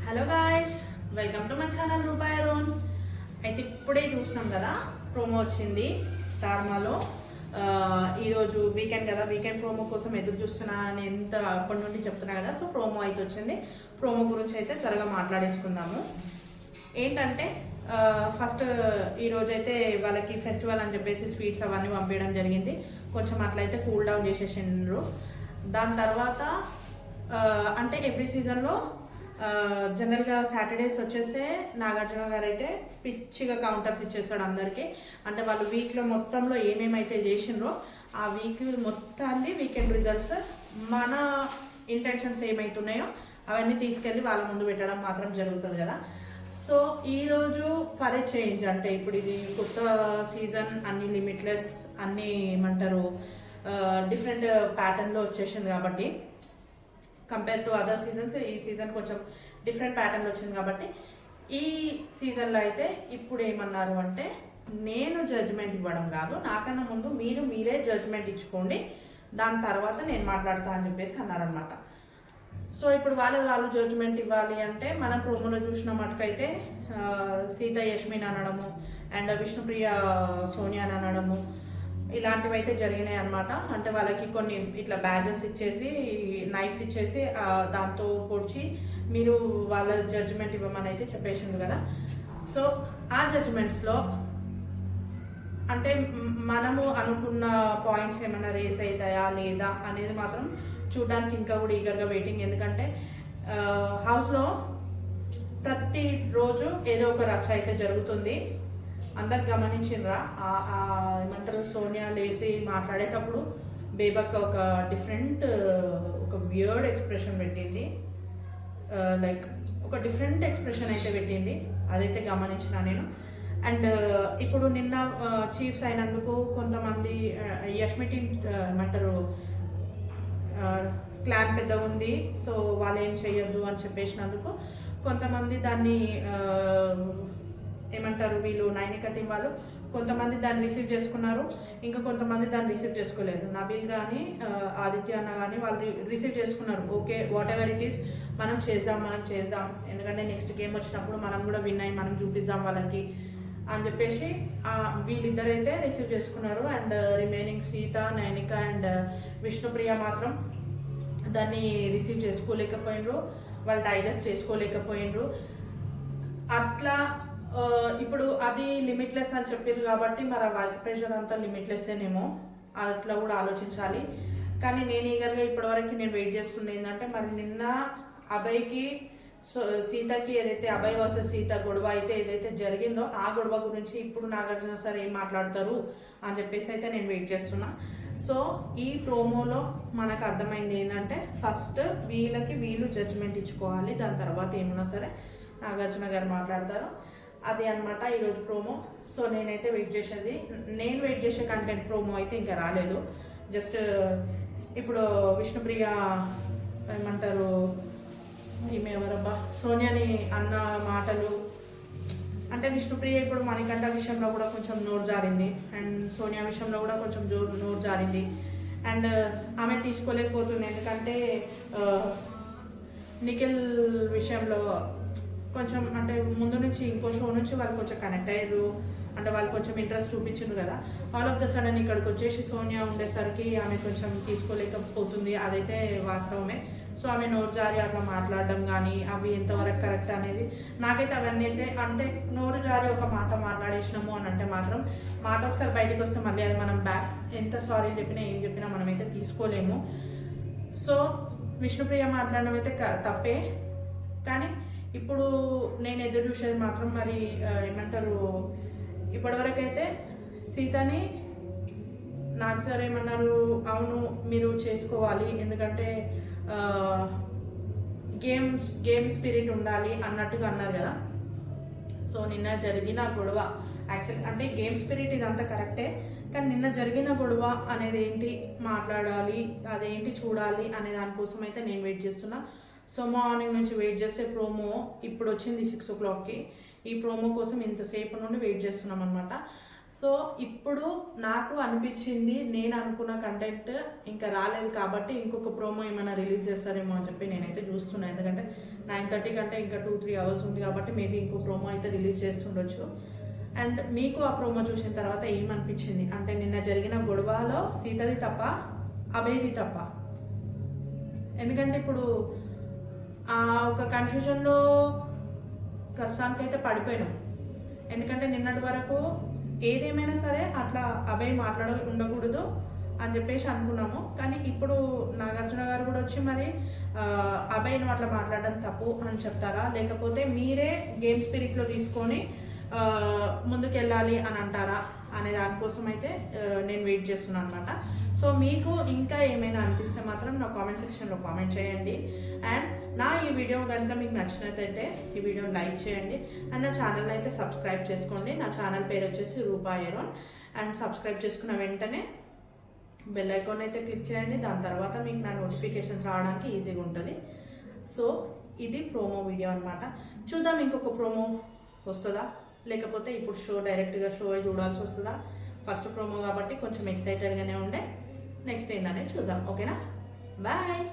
Hello guys, welcome to my channel రూపాయి రోన్. అయితే ఇప్పుడే చూసినాం కదా, ప్రోమో వచ్చింది స్టార్మాలో. ఈరోజు వీకెండ్ కదా, వీకెండ్ ప్రోమో కోసం ఎదురు చూస్తున్నా అని అప్పటి నుండి చెప్తున్నా కదా. సో ప్రోమో అయితే వచ్చింది. ప్రోమో గురించి అయితే త్వరగా మాట్లాడేసుకుందాము. ఏంటంటే ఫస్ట్ ఈరోజు అయితే వాళ్ళకి ఫెస్టివల్ అని చెప్పేసి స్వీట్స్ అవన్నీ పంపించడం జరిగింది. కొంచెం అట్లయితే కూల్ డౌన్ చేసేసిండ్రు. దాని తర్వాత అంటే ఎవ్రీ సీజన్లో జనరల్గా సాటర్డేస్ వచ్చేస్తే నాగార్జున గారు అయితే పిచ్చిగా కౌంటర్స్ ఇచ్చేస్తాడు అందరికీ. అంటే వాళ్ళు వీక్లో మొత్తంలో ఏమేమైతే చేసిండ్రో ఆ వీక్ మొత్తాన్ని వీకెండ్ రిజల్ట్స్ మన ఇంటెన్షన్స్ ఏమైతున్నాయో అవన్నీ తీసుకెళ్ళి వాళ్ళ ముందు పెట్టడం మాత్రం జరుగుతుంది కదా. సో ఈరోజు ఫర్ ఏ చేంజ్, అంటే ఇప్పుడు ఇది కొత్త సీజన్, అన్ని లిమిట్లెస్, అన్నీ ఏమంటారు డిఫరెంట్ ప్యాటర్న్లో వచ్చేసింది కాబట్టి కంపేర్ టు అదర్ సీజన్స్ ఈ సీజన్ కొంచెం డిఫరెంట్ ప్యాటర్న్లో వచ్చింది కాబట్టి ఈ సీజన్లో అయితే ఇప్పుడు ఏమన్నారు అంటే, నేను జడ్జ్మెంట్ ఇవ్వడం కాదు, నాకన్నా ముందు మీరే జడ్జ్మెంట్ ఇచ్చుకోండి, దాని తర్వాత నేను మాట్లాడతా అని చెప్పేసి అన్నారనమాట. సో ఇప్పుడు వాళ్ళు జడ్జ్మెంట్ ఇవ్వాలి అంటే మనం ప్రోమోలో చూసిన మటుకైతే సీత యష్మిన్ అనడము అండ్ విష్ణుప్రియ సోనియా అనడము ఇలాంటివి అయితే జరిగినాయి అనమాట. అంటే వాళ్ళకి కొన్ని ఇట్లా బ్యాజెస్ ఇచ్చేసి, నైఫ్స్ ఇచ్చేసి దాంతో పొడిచి మీరు వాళ్ళ జడ్జిమెంట్ ఇవ్వమని అయితే చెప్పేసింది కదా. సో ఆ జడ్జిమెంట్స్లో అంటే మనము అనుకున్న పాయింట్స్ ఏమైనా రేస్ అవుతాయా లేదా అనేది మాత్రం చూడడానికి ఇంకా కూడా ఈగర్గా వెయిటింగ్. ఎందుకంటే హౌస్లో ప్రతిరోజు ఏదో ఒక రచ్చ అయితే జరుగుతుంది. అందరు గమనించిండ్రా? ఏమంటారు, సోనియా లేచి మాట్లాడేటప్పుడు బేబక్ ఒక డిఫరెంట్ ఒక వియర్డ్ ఎక్స్ప్రెషన్ పెట్టింది. లైక్ ఒక డిఫరెంట్ ఎక్స్ప్రెషన్ అయితే పెట్టింది, అదైతే గమనించిన నేను. అండ్ ఇప్పుడు నిన్న చీఫ్స్ అయినందుకు కొంతమంది యష్మి టీం ఏమంటారు క్లాన్ పెద్ద ఉంది, సో వాళ్ళు ఏం చెయ్యొద్దు అని చెప్పేసినందుకు కొంతమంది దాన్ని ఏమంటారు, వీళ్ళు నైనిక టీం వాళ్ళు కొంతమంది దాన్ని రిసీవ్ చేసుకున్నారు, ఇంకా కొంతమంది దాన్ని రిసీవ్ చేసుకోలేదు. నబీల్ కానీ ఆదిత్య అన్న కానీ వాళ్ళు రిసీవ్ చేసుకున్నారు. Okay, what ever it is, మనం చేద్దాం ఎందుకంటే నెక్స్ట్ గేమ్ వచ్చినప్పుడు మనం కూడా విన్ అయ్యి మనం చూపిద్దాం వాళ్ళకి అని చెప్పేసి వీళ్ళిద్దరైతే రిసీవ్ చేసుకున్నారు. And remaining Sita, Nainika and Vishnupriya మాత్రం దాన్ని రిసీవ్ చేసుకోలేకపోయినరు, వాళ్ళు డైజెస్ట్ చేసుకోలేకపోయినరు. అట్లా ఇప్పుడు అది లిమిట్లెస్ అని చెప్పారు కాబట్టి మరి ఆ వర్క్ ప్రెషర్ అంతా లిమిట్లెస్సేనేమో, అట్లా కూడా ఆలోచించాలి. కానీ నేను ఈగర్గా ఇప్పటివరకు నేను వెయిట్ చేస్తుంది ఏంటంటే, మరి నిన్న అభయ్కి సీతకి ఏదైతే అభయ్ వర్సెస్ సీత గొడవ అయితే ఏదైతే జరిగిందో ఆ గొడవ గురించి ఇప్పుడు నాగార్జున సార్ ఏం మాట్లాడతారు అని చెప్పేసి అయితే నేను వెయిట్ చేస్తున్నా. సో ఈ ప్రోమోలో మనకు అర్థమైంది ఏంటంటే, ఫస్ట్ వీళ్ళు జడ్జిమెంట్ ఇచ్చుకోవాలి, దాని తర్వాత ఏమన్నా సరే నాగార్జున గారు మాట్లాడతారు. అది అనమాట ఈరోజు ప్రోమో. సో నేనైతే నేను వెయిట్ చేసే కంటెంట్ ప్రోమో అయితే ఇంకా రాలేదు. జస్ట్ ఇప్పుడు విష్ణుప్రియ ఏమంటారు, ఈమె ఎవరబ్బా, సోనియాని అన్న మాటలు అంటే విష్ణుప్రియ ఇప్పుడు మణికంఠ విషయంలో కూడా కొంచెం నోరు జారింది, అండ్ సోనియా విషయంలో కూడా కొంచెం నోరు జారింది. అండ్ ఆమె తీసుకోలేకపోతుంది, ఎందుకంటే నిఖిల్ విషయంలో కొంచెం అంటే ముందు నుంచి ఇంకో షో నుంచి వాళ్ళు కొంచెం కనెక్ట్ అయ్యారు, అంటే వాళ్ళు కొంచెం ఇంట్రెస్ట్ చూపించిండ్రు కదా. ఆల్ ఆఫ్ ద సడన్ ఇక్కడికి వచ్చేసి సోనియా ఉండేసరికి ఆమె కొంచెం తీసుకోలేకపోతుంది, అదైతే వాస్తవమే. సో ఆమె నోరు జారి అట్లా మాట్లాడడం కానీ అవి ఎంతవరకు కరెక్ట్ అనేది నాకైతే అవన్నీ అయితే, అంటే నోరు జారి ఒక మాట మాట్లాడేసినాము అని అంటే మాత్రం మాట ఒకసారి బయటకు వస్తే మళ్ళీ అది మనం బ్యాక్ ఎంత సారీ చెప్పినా ఏం చెప్పినా మనమైతే తీసుకోలేము. సో విష్ణుప్రియ మాట్లాడడం అయితే తప్పే, కానీ ఇప్పుడు నేను ఎదురు చూసేది మాత్రం మరి ఏమంటారు, ఇప్పటివరకు అయితే సీతని నాకు సార్ ఏమన్నారు, అవును మీరు చేసుకోవాలి, ఎందుకంటే గేమ్ స్పిరిట్ ఉండాలి అన్నట్టుగా అన్నారు కదా. సో నిన్న జరిగిన గొడవ యాక్చువల్లీ అంటే గేమ్ స్పిరిట్ ఇదంతా కరెక్టే, కానీ నిన్న జరిగిన గొడవ అనేది ఏంటి మాట్లాడాలి, అదేంటి చూడాలి అనే దానికోసం అయితే నేను వెయిట్ చేస్తున్నా. సో మార్నింగ్ నుంచి వెయిట్ చేసే ప్రోమో ఇప్పుడు వచ్చింది 6 o'clockకి. ఈ ప్రోమో కోసం ఇంతసేపు నుండి వెయిట్ చేస్తున్నాం అనమాట. సో ఇప్పుడు నాకు అనిపించింది, నేను అనుకున్న కంటెంట్ ఇంకా రాలేదు కాబట్టి ఇంకొక ప్రోమో ఏమైనా రిలీజ్ చేస్తారేమో అని చెప్పి నేనైతే చూస్తున్నాను. ఎందుకంటే 9:30 కంటే ఇంకా 2-3 అవర్స్ ఉంది కాబట్టి మేబీ ఇంకో ప్రోమో అయితే రిలీజ్ చేస్తుండొచ్చు. అండ్ మీకు ఆ ప్రోమో చూసిన తర్వాత ఏమనిపించింది అంటే నిన్న జరిగిన గొడవలో సీతది తప్ప అభయ్ది తప్ప? ఎందుకంటే ఇప్పుడు ఆ ఒక కన్ఫ్యూజన్లో ప్రస్తుతానికైతే పడిపోయినాం. ఎందుకంటే నిన్నటి వరకు ఏదేమైనా సరే అట్లా అభయ్ ఉండకూడదు అని చెప్పేసి అనుకున్నాము. కానీ ఇప్పుడు నాగార్జున గారు కూడా వచ్చి మరి అభయ్ను అట్లా మాట్లాడడం తప్పు అని చెప్తారా, లేకపోతే మీరే గేమ్ స్పిరిట్లో తీసుకొని ముందుకెళ్ళాలి అని అంటారా అనే దానికోసం అయితే నేను వెయిట్ చేస్తున్నాను అనమాట. సో మీకు ఇంకా ఏమైనా అనిపిస్తే మాత్రం నా కామెంట్ సెక్షన్లో కామెంట్ చేయండి. అండ్ నా ఈ వీడియో కనుక మీకు నచ్చినట్లయితే ఈ వీడియోని లైక్ చేయండి. అండ్ నా ఛానల్ని అయితే సబ్స్క్రైబ్ చేసుకోండి. నా ఛానల్ పేరు వచ్చేసి రూపా ఎరోన్. అండ్ సబ్స్క్రైబ్ చేసుకున్న వెంటనే బెల్ ఐకాన్ అయితే క్లిక్ చేయండి. దాని తర్వాత మీకు నా నోటిఫికేషన్స్ రావడానికి ఈజీగా ఉంటుంది. సో ఇది ప్రోమో వీడియో అనమాట. చూద్దాం ఇంకొక ప్రోమో వస్తుందా, లేకపోతే ఇప్పుడు డైరెక్ట్గా షో చూడాల్సి వస్తుందా. ఫస్ట్ ప్రోమో కాబట్టి కొంచెం ఎక్సైటెడ్గానే ఉండే. నెక్స్ట్ ఏందనేది చూద్దాం. ఓకేనా? బాయ్.